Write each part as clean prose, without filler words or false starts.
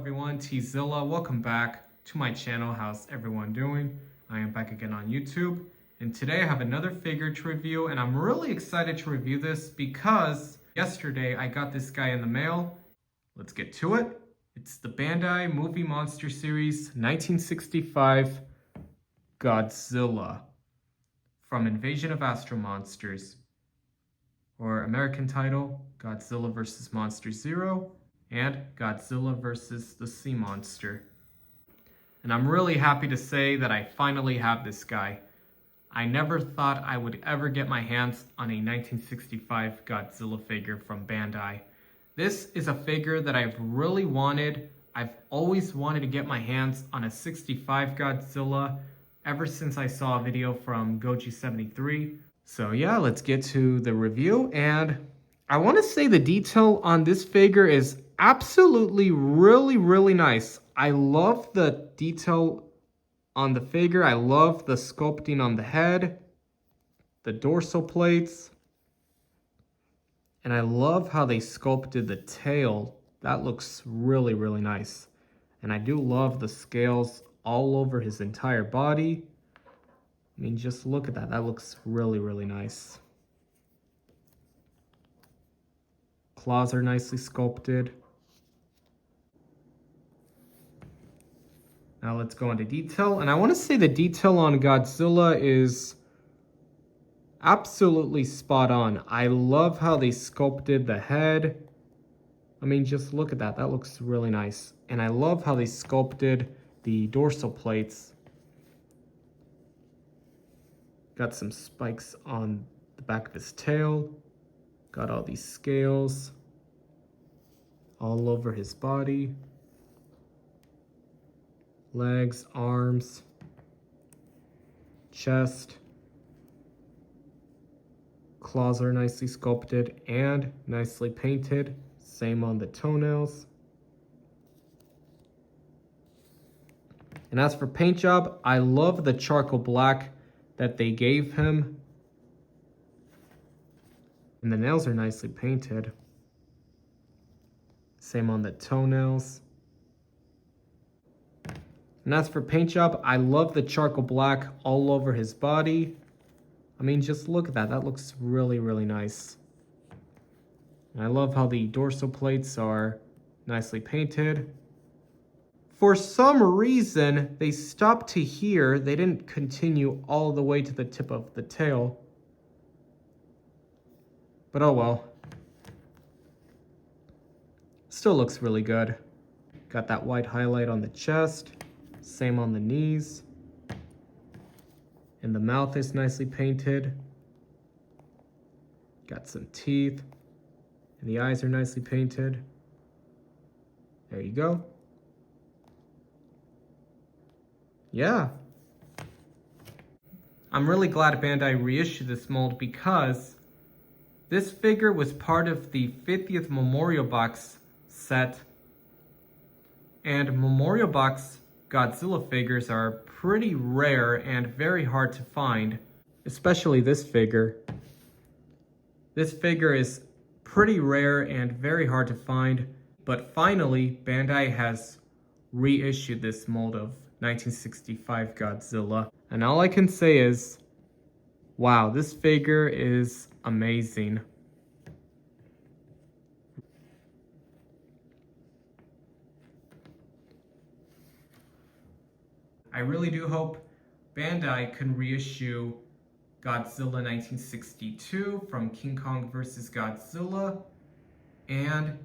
everyone, T-Zilla. Welcome back to my channel. How's everyone doing? I am back again on YouTube, and today I have another figure to review, and I'm really excited to review this because yesterday I got this guy in the mail. Let's get to it. It's the Bandai Movie Monster Series 1965 Godzilla from Invasion of Astro Monsters, or American title, Godzilla vs. Monster Zero, and Godzilla vs. the Sea Monster. And I'm really happy to say that I finally have this guy. I never thought I would ever get my hands on a 1965 Godzilla figure from Bandai. This is a figure that I've really wanted. I've always wanted to get my hands on a 65 Godzilla ever since I saw a video from Goji73. So yeah, let's get to the review. And I want to say the detail on this figure is absolutely really nice. I love the detail on the figure. I love the sculpting on the head, the dorsal plates, and I love how they sculpted the tail. That looks really nice. And I do love the scales all over his entire body. I mean, just look at that. That looks really nice. Claws are nicely sculpted. Now let's go into detail. And I want to say the detail on Godzilla is absolutely spot on. I love how they sculpted the head. I mean, just look at that. That looks really nice. And I love how they sculpted the dorsal plates. Got some spikes on the back of his tail. Got all these scales all over his body. Legs, arms, chest. Claws are nicely sculpted and nicely painted. Same on the toenails. And as for paint job, I love the charcoal black that they gave him. And the nails are nicely painted. Same on the toenails. And as for paint job, I love the charcoal black all over his body. I mean, just look at that. That looks really nice. And I love how the dorsal plates are nicely painted. For some reason, they stopped to here. They didn't continue all the way to the tip of the tail. But oh well. Still looks really good. Got that white highlight on the chest. Same on the knees. And the mouth is nicely painted. Got some teeth. And the eyes are nicely painted. There you go. Yeah. I'm really glad Bandai reissued this mold because this figure was part of the 50th Memorial Box set. And Memorial Box Godzilla figures are pretty rare and very hard to find, especially this figure. This figure is pretty rare and very hard to find, but finally Bandai has reissued this mold of 1965 Godzilla. And all I can say is, wow, this figure is amazing. I really do hope Bandai can reissue Godzilla 1962 from King Kong vs. Godzilla and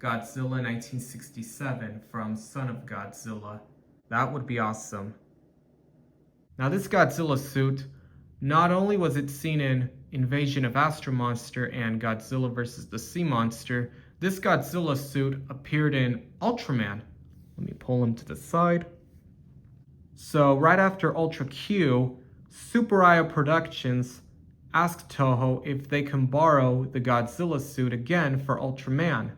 Godzilla 1967 from Son of Godzilla. That would be awesome. Now this Godzilla suit, not only was it seen in Invasion of Astro Monster and Godzilla vs. the Sea Monster, this Godzilla suit appeared in Ultraman. Let me pull him to the side. So right after Ultra Q, Super Aya Productions asked Toho if they can borrow the Godzilla suit again for Ultraman.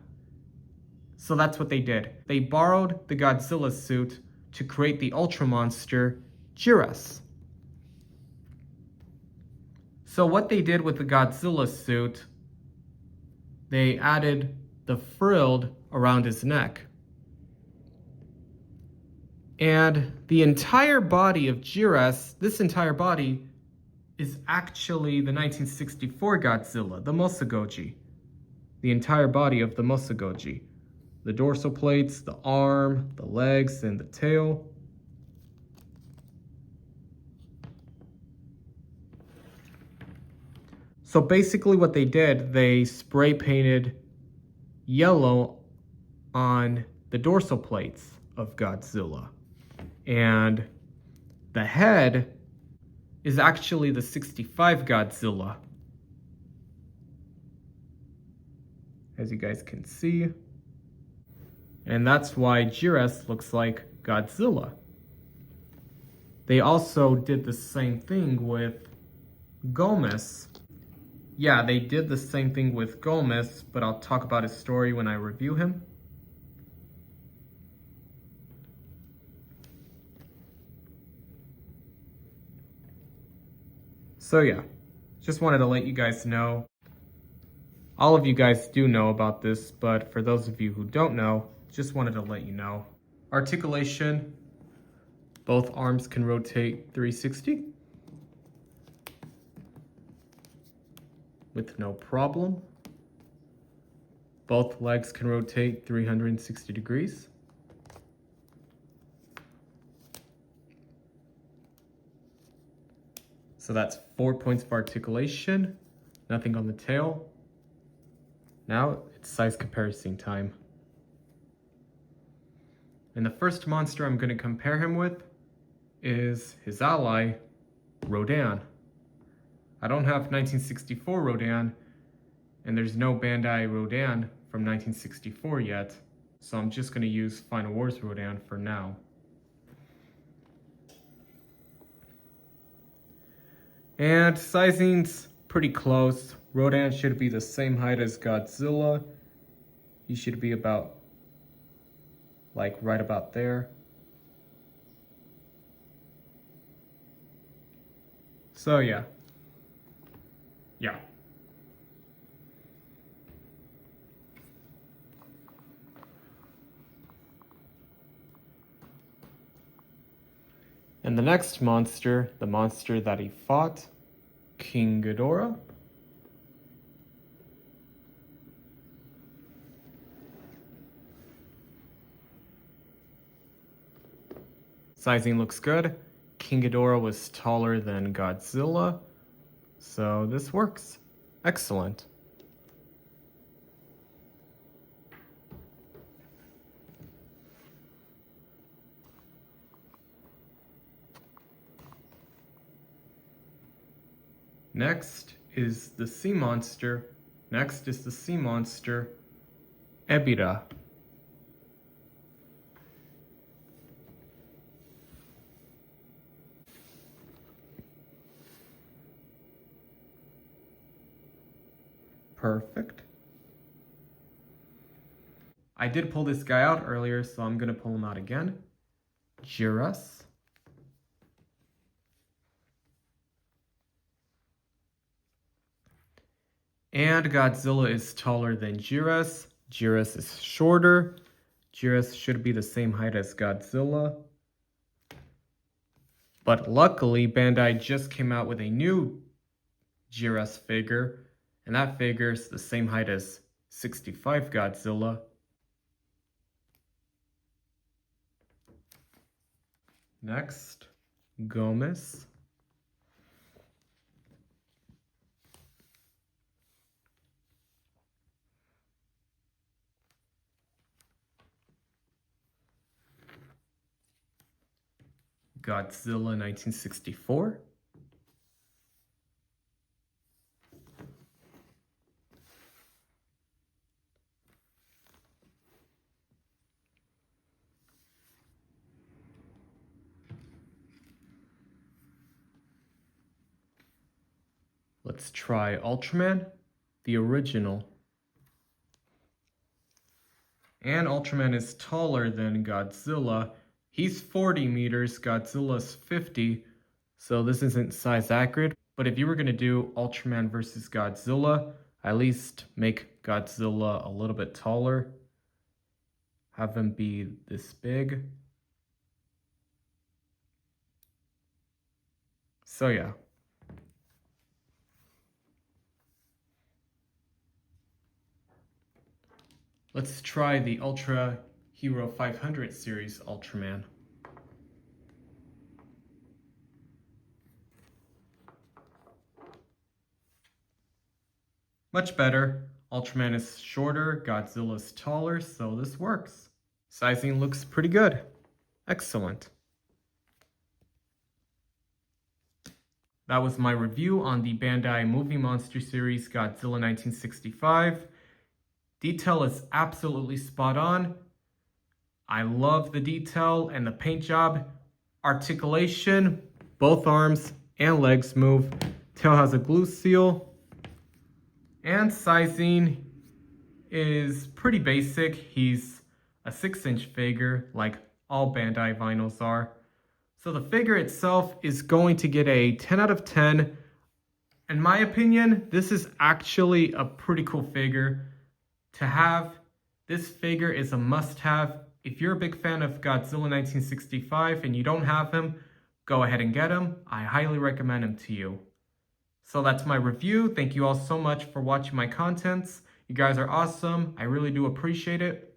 So that's what they did. They borrowed the Godzilla suit to create the Ultra monster, Jiras. So what they did with the Godzilla suit, they added the frilled around his neck. And the entire body of Jiras, this entire body, is actually the 1964 Godzilla, the Mosagoji. The entire body of the Mosagoji. The dorsal plates, the arm, the legs, and the tail. So basically what they did, they spray painted yellow on the dorsal plates of Godzilla. And the head is actually the 65 Godzilla. As you guys can see. And that's why Jiras looks like Godzilla. They also did the same thing with Gomez. Yeah, they did the same thing with Gomez, but I'll talk about his story when I review him. So yeah, just wanted to let you guys know. All of you guys do know about this, but for those of you who don't know, just wanted to let you know. Articulation, both arms can rotate 360 with no problem. Both legs can rotate 360 degrees. So that's 4 points of articulation, nothing on the tail. Now it's size comparison time. And the first monster I'm going to compare him with is his ally, Rodan. I don't have 1964 Rodan, and there's no Bandai Rodan from 1964 yet, so I'm just going to use Final Wars Rodan for now. And sizing's pretty close. Rodan should be the same height as Godzilla. He should be about, like, right about there. So yeah. And the next monster, the monster that he fought, King Ghidorah. Sizing looks good. King Ghidorah was taller than Godzilla, so this works. Excellent. Next is the sea monster. Ebirah. Perfect. I did pull this guy out earlier, so I'm gonna pull him out again. Jiras. And Godzilla is taller than Jiras. Jiras is shorter. Jiras should be the same height as Godzilla. But luckily, Bandai just came out with a new Jiras figure, and that figure is the same height as 65 Godzilla. Next, Gomez. Godzilla 1964. Let's try Ultraman, the original. And Ultraman is taller than Godzilla. He's 40 meters, Godzilla's 50, so this isn't size accurate. But if you were going to do Ultraman versus Godzilla, at least make Godzilla a little bit taller. Have him be this big. So yeah. Let's try the Ultra Hero 500 series Ultraman. Much better. Ultraman is shorter, Godzilla's taller, so this works. Sizing looks pretty good. Excellent. That was my review on the Bandai Movie Monster Series Godzilla 1965. Detail is absolutely spot on. I love the detail and the paint job. Articulation, both arms and legs move. Tail has a glue seal. And sizing is pretty basic. He's a 6-inch figure, like all Bandai vinyls are. So the figure itself is going to get a 10 out of 10. In my opinion, this is actually a pretty cool figure to have. This figure is a must-have. If you're a big fan of Godzilla 1965 and you don't have him, go ahead and get him. I highly recommend him to you. So that's my review. Thank you all so much for watching my contents. You guys are awesome. I really do appreciate it.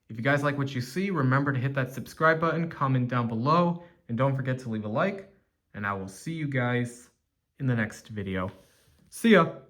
If you guys like what you see, remember to hit that subscribe button, comment down below, and don't forget to leave a like. And I will see you guys in the next video. See ya!